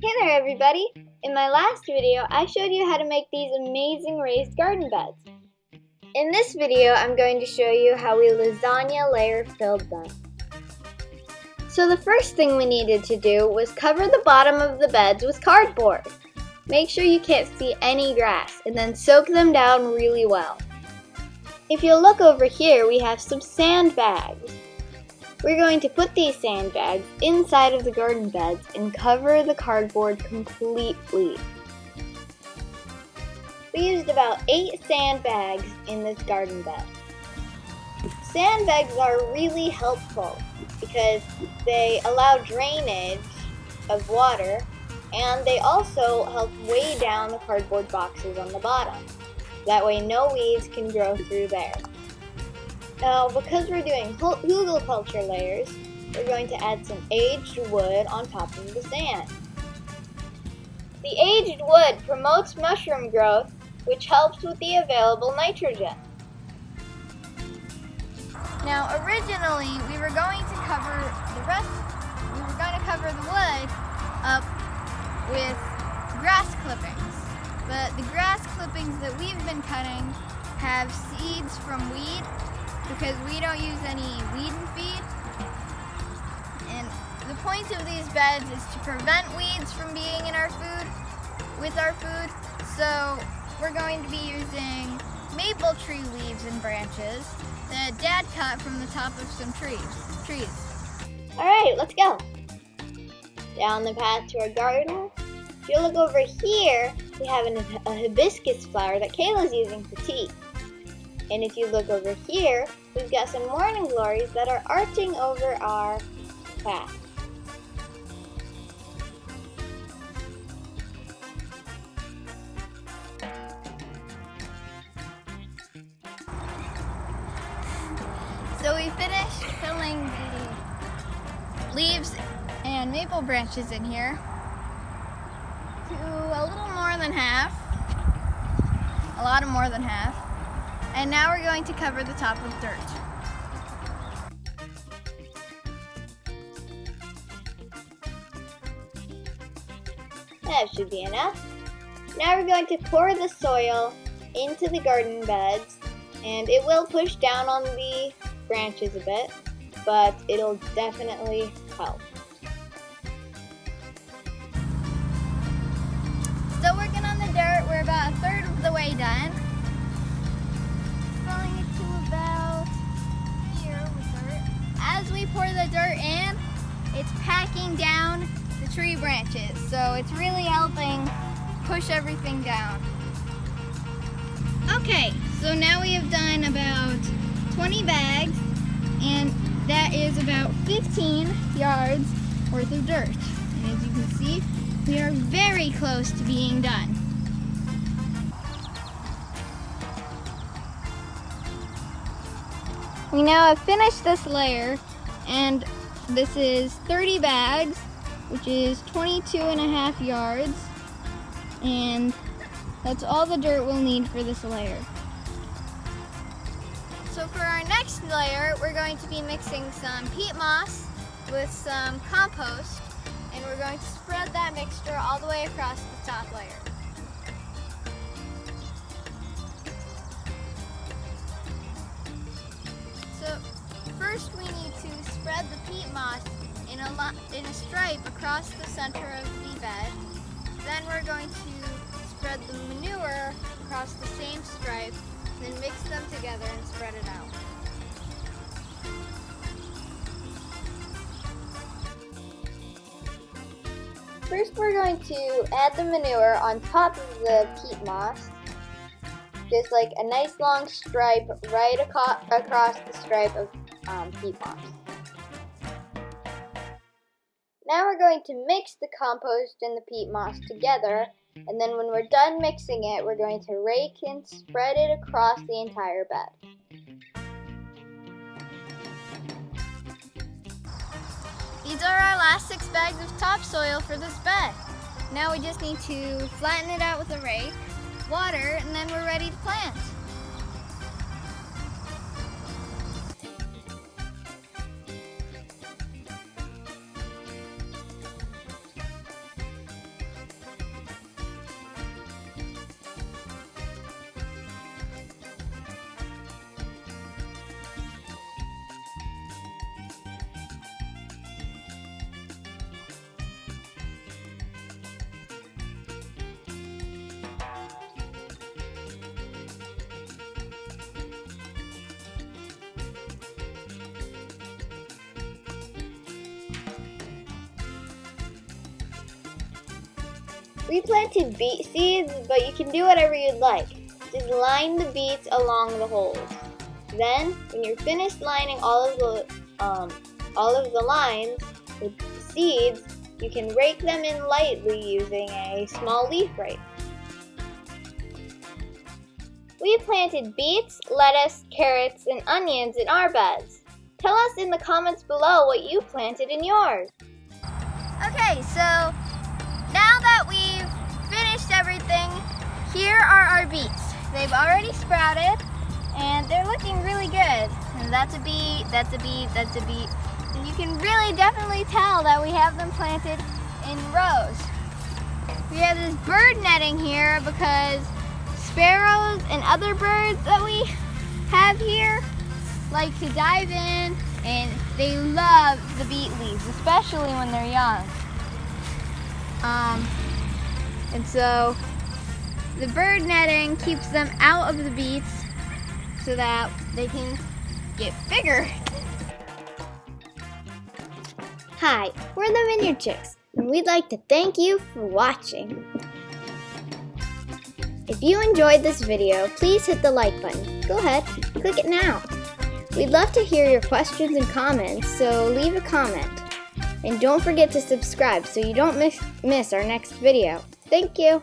Hey there everybody! In my last video, I showed you how to make these amazing raised garden beds. In this video, I'm going to show you how we lasagna layer filled them. So the first thing we needed to do was cover the bottom of the beds with cardboard. Make sure you can't see any grass and then soak them down really well. If you look over here, we have some sandbags. We're going to put these sandbags inside of the garden beds and cover the cardboard completely. We used about 8 sandbags in this garden bed. Sandbags are really helpful because they allow drainage of water and they also help weigh down the cardboard boxes on the bottom. That way no weeds can grow through there. Now, because we're doing Hugelkultur layers, we're going to add some aged wood on top of the sand. The aged wood promotes mushroom growth, which helps with the available nitrogen. Now, originally, we were going to cover the wood up with grass clippings. But the grass clippings that we've been cutting have seeds from weed, because we don't use any weed and feed. And the point of these beds is to prevent weeds from being in our food, with our food. So we're going to be using maple tree leaves and branches that Dad cut from the top of some trees. Alright, let's go. Down the path to our garden. If you look over here, we have a hibiscus flower that Kayla's using for tea. And if you look over here, we've got some morning glories that are arching over our path. So we finished filling the leaves and maple branches in here to a little more than half, a lot more than half. And now we're going to cover the top with dirt. That should be enough. Now we're going to pour the soil into the garden beds, and it will push down on the branches a bit, but it'll definitely help. Still working on the dirt. We're about a third of the way done. Filling it to about here with dirt. As we pour the dirt in, it's packing down the tree branches, so it's really helping push everything down. Okay, so now we have done about 20 bags, and that is about 15 yards worth of dirt. And as you can see, we are very close to being done. We now have finished this layer, and this is 30 bags, which is 22.5 yards, and that's all the dirt we'll need for this layer. So for our next layer, we're going to be mixing some peat moss with some compost, and we're going to spread that mixture all the way across the top layer. So first we need to spread the peat moss in a stripe across the center of the bed. Then we're going to spread the manure across the same stripe, then mix them together and spread it out. First, we're going to add the manure on top of the peat moss, just like a nice long stripe right across the stripe of peat moss. Now we're going to mix the compost and the peat moss together, and then when we're done mixing it, we're going to rake and spread it across the entire bed. These are our last 6 bags of topsoil for this bed. Now we just need to flatten it out with a rake, water, and then we're ready to plant. We planted beet seeds, but you can do whatever you'd like. Just line the beets along the holes. Then, when you're finished lining all of the lines with seeds, you can rake them in lightly using a small leaf rake. We planted beets, lettuce, carrots, and onions in our beds. Tell us in the comments below what you planted in yours. Okay, so now that we've finished everything, here are our beets. They've already sprouted and they're looking really good. And that's a beet, that's a beet, that's a beet. And you can really definitely tell that we have them planted in rows. We have this bird netting here because sparrows and other birds that we have here like to dive in, and they love the beet leaves, especially when they're young. And so the bird netting keeps them out of the beets so that they can get bigger. Hi, we're the Vineyard Chicks, and we'd like to thank you for watching. If you enjoyed this video, please hit the like button. Go ahead, click it now. We'd love to hear your questions and comments, so leave a comment. And don't forget to subscribe so you don't miss our next video. Thank you.